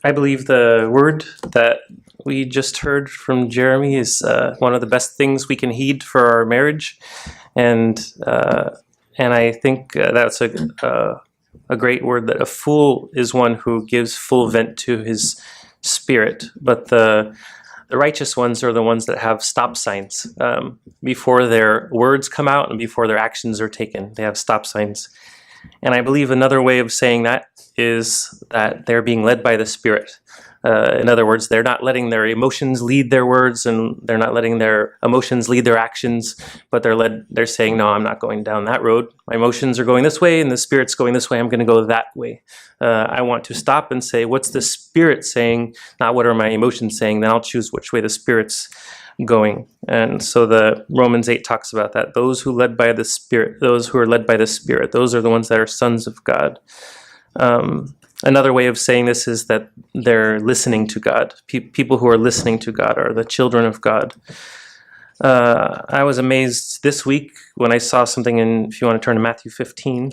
I believe the word that we just heard from Jeremy is one of the best things we can heed for our marriage, and I think that's a great word, that a fool is one who gives full vent to his spirit, but the righteous ones are the ones that have stop signs before their words come out and before their actions are taken. They have stop signs. And I believe another way of saying that is that they're being led by the Spirit. In other words, they're not letting their emotions lead their words, and they're not letting their emotions lead their actions, but they're saying, no, I'm not going down that road. My emotions are going this way, and the Spirit's going this way. I'm going to go that way. I want to stop and say, what's the Spirit saying? Not what are my emotions saying. Then I'll choose which way the Spirit's going. And so the Romans 8 talks about that. Those who are led by the Spirit, those are the ones that are sons of God. Another way of saying this is that they're listening to God. People who are listening to God are the children of God. I was amazed this week when I saw something if you want to turn to Matthew 15,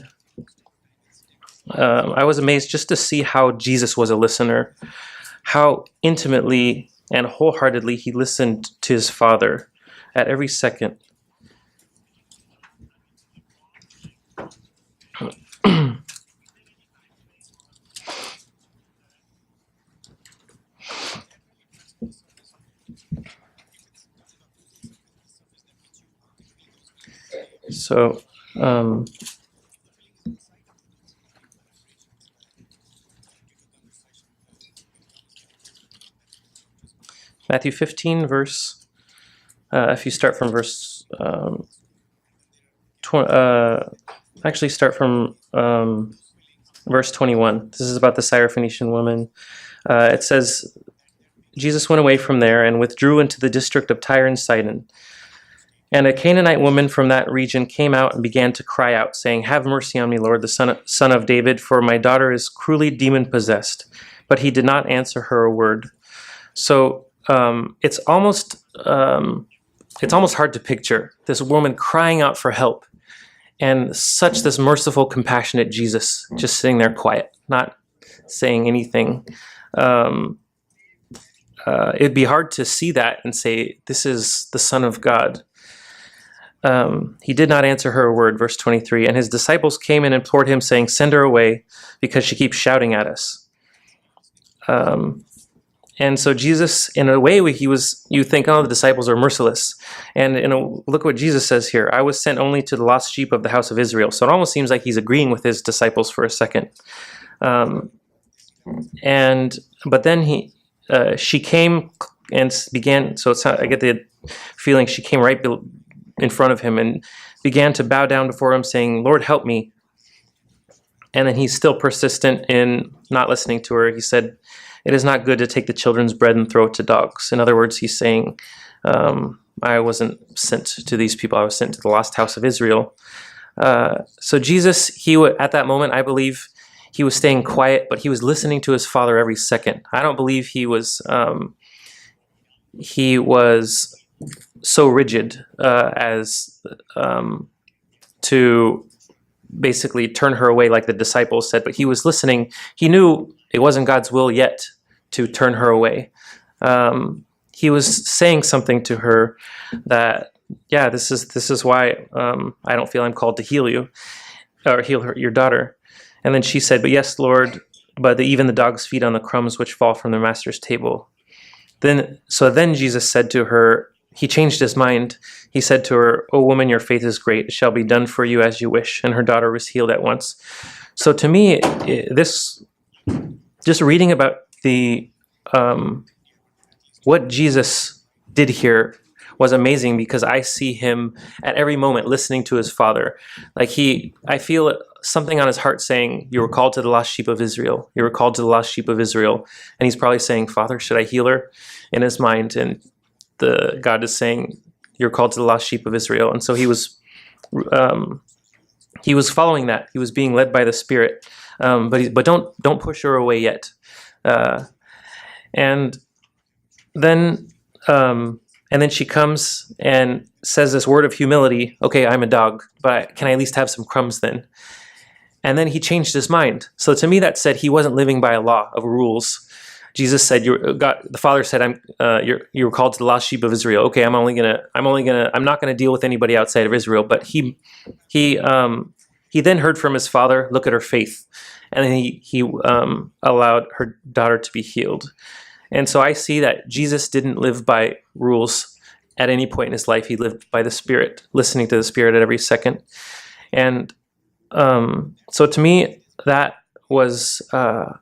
I was amazed just to see how Jesus was a listener, how intimately and wholeheartedly he listened to his Father at every second. So, Matthew 15, if you start from verse, start from verse 21. This is about the Syrophoenician woman. It says, Jesus went away from there and withdrew into the district of Tyre and Sidon. And a Canaanite woman from that region came out and began to cry out, saying, "Have mercy on me, Lord, the son of David, for my daughter is cruelly demon-possessed." But he did not answer her a word. So it's almost hard to picture this woman crying out for help, and this merciful, compassionate Jesus just sitting there quiet, not saying anything. It'd be hard to see that and say, this is the Son of God. He did not answer her a word, verse 23. And his disciples came and implored him, saying, "Send her away, because she keeps shouting at us." And so Jesus, in a way, you think, oh, the disciples are merciless. And look what Jesus says here. "I was sent only to the lost sheep of the house of Israel." So it almost seems like he's agreeing with his disciples for a second. But then she came and began, I get the feeling she came right in front of him and began to bow down before him, saying, "Lord, help me." And then he's still persistent in not listening to her. He said, "It is not good to take the children's bread and throw it to dogs." In other words, he's saying, I wasn't sent to these people. I was sent to the lost house of Israel. So Jesus, at that moment, I believe he was staying quiet, but he was listening to his Father every second. I don't believe he was so rigid as to basically turn her away like the disciples said, but he was listening. He knew it wasn't God's will yet to turn her away. He was saying something to her that, yeah, this is why I don't feel I'm called to heal you or heal your daughter. And then she said, "But yes, Lord, but even the dogs feed on the crumbs which fall from their master's table." Then Jesus said to her, he changed his mind. He said to her, "O woman, your faith is great. It shall be done for you as you wish." And her daughter was healed at once. So to me, just reading about what Jesus did here was amazing, because I see him at every moment listening to his Father. I feel something on his heart saying, "You were called to the lost sheep of Israel. You were called to the lost sheep of Israel." And he's probably saying, "Father, should I heal her?" in his mind. And God is saying, "You're called to the lost sheep of Israel." And so he was following that. He was being led by the Spirit. But don't push her away yet. And then she comes and says this word of humility. "Okay, I'm a dog, but can I at least have some crumbs then?" And then he changed his mind. So to me, that said he wasn't living by a law of rules. Jesus said, the Father said, you were called to the lost sheep of Israel. Okay, I'm not gonna deal with anybody outside of Israel. But he then heard from his Father, look at her faith. And then he allowed her daughter to be healed. And so I see that Jesus didn't live by rules at any point in his life. He lived by the Spirit, listening to the Spirit at every second. And so to me, that was a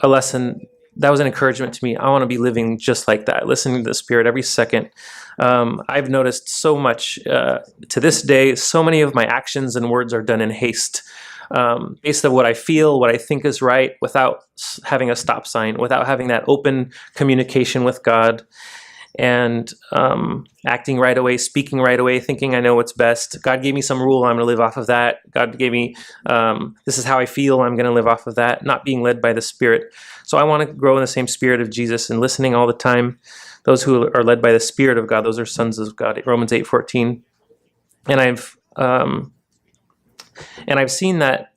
lesson. That was an encouragement to me. I want to be living just like that, listening to the Spirit every second. I've noticed so much to this day, so many of my actions and words are done in haste, based on what I feel, what I think is right, without having a stop sign, without having that open communication with God, and acting right away, speaking right away, thinking I know what's best. God gave me some rule, I'm going to live off of that. God gave me, this is how I feel, I'm going to live off of that, not being led by the Spirit. So I want to grow in the same Spirit of Jesus and listening all the time. Those who are led by the Spirit of God, those are sons of God, Romans 8:14. And I've seen that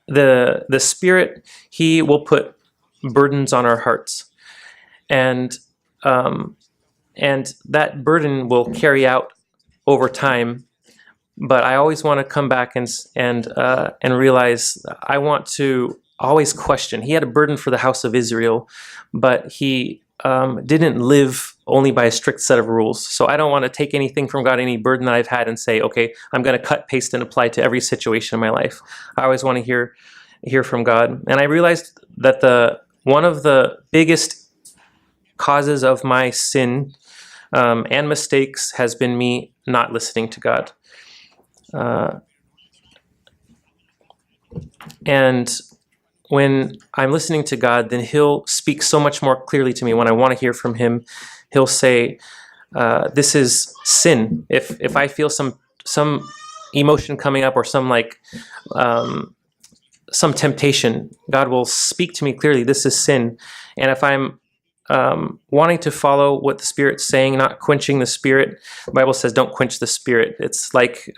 the Spirit, he will put burdens on our hearts, and that burden will carry out over time. But I always want to come back and realize I want to always question. He had a burden for the house of Israel, but he didn't live only by a strict set of rules. So I don't want to take anything from God, any burden that I've had, and say, okay, I'm going to cut, paste, and apply to every situation in my life. I always want to hear from God. And I realized that one of the biggest causes of my sin and mistakes has been me not listening to God. And when I'm listening to God, then he'll speak so much more clearly to me. When I want to hear from him, he'll say, this is sin. If I feel some emotion coming up, or some temptation, God will speak to me clearly, this is sin. And if I'm wanting to follow what the Spirit's saying, not quenching the Spirit, the Bible says don't quench the Spirit. It's like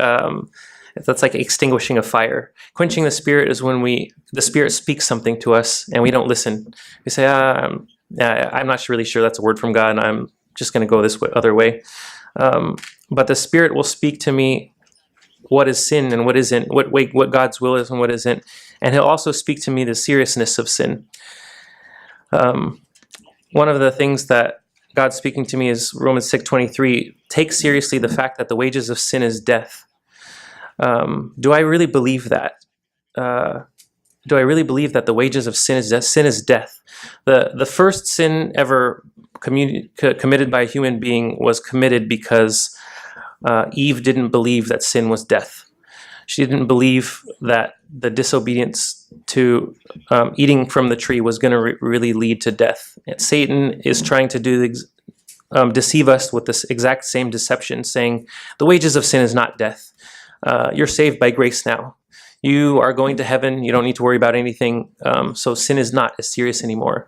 that's like extinguishing a fire. Quenching the Spirit is when the Spirit speaks something to us and we don't listen. We say, I'm not really sure that's a word from God, and I'm just going to go this other way. But the Spirit will speak to me what is sin and what isn't, what God's will is and what isn't. And he'll also speak to me the seriousness of sin. One of the things that God's speaking to me is Romans 6:23. Take seriously the fact that the wages of sin is death. Do I really believe that? Do I really believe that the wages of sin is death? Sin is death. The first sin ever committed by a human being was committed because Eve didn't believe that sin was death. She didn't believe that the disobedience to eating from the tree was going to really lead to death. And Satan is trying to deceive us with this exact same deception, saying the wages of sin is not death. You're saved by grace now. You are going to heaven. You don't need to worry about anything. So sin is not as serious anymore.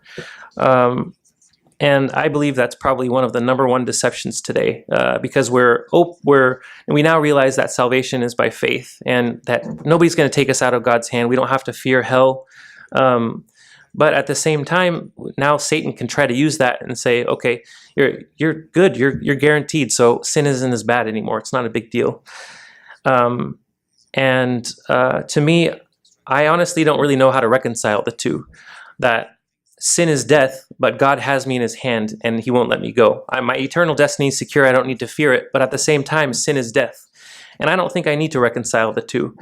And I believe that's probably one of the number one deceptions today, because we now realize that salvation is by faith, and that nobody's going to take us out of God's hand. We don't have to fear hell. But at the same time, now Satan can try to use that and say, okay, you're good, you're guaranteed, so sin isn't as bad anymore. It's not a big deal. To me, I honestly don't really know how to reconcile the two. That sin is death, but God has me in his hand and he won't let me go. My eternal destiny is secure. I don't need to fear it. But at the same time, sin is death. And I don't think I need to reconcile the two.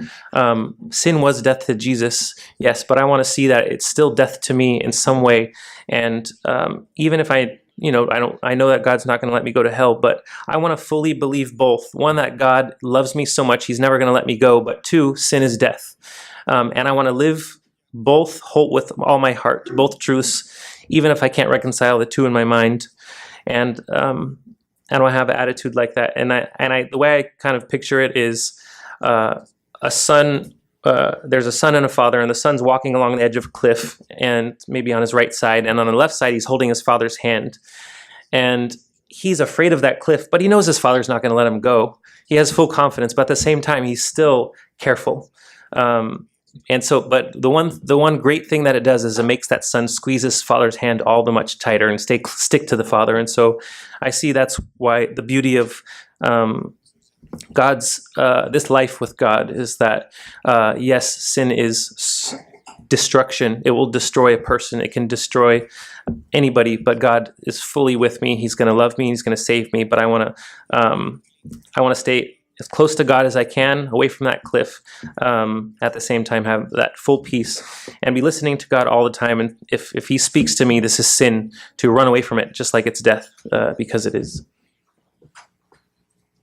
Sin was death to Jesus, yes, but I want to see that it's still death to me in some way. And even if I know that God's not going to let me go to hell, but I want to fully believe both. One, that God loves me so much, he's never going to let me go. But two, sin is death. And I want to live both whole with all my heart, both truths, even if I can't reconcile the two in my mind. And I don't have an attitude like that. And the way I kind of picture it is a son. There's a son and a father, and the son's walking along the edge of a cliff, and maybe on his right side, and on the left side, he's holding his father's hand. And he's afraid of that cliff, but he knows his father's not going to let him go. He has full confidence, but at the same time, he's still careful. But the one great thing that it does is it makes that son squeeze his father's hand all the much tighter and stick to the father. And so I see that's why the beauty of God's this life with God is that yes, sin is destruction. It will destroy a person. It can destroy anybody, but God is fully with me. He's going to love me. He's going to save me. But I want to stay as close to God as I can, away from that cliff. At the same time, have that full peace and be listening to God all the time. And if He speaks to me, this is sin, to run away from it, just like it's death, because it is.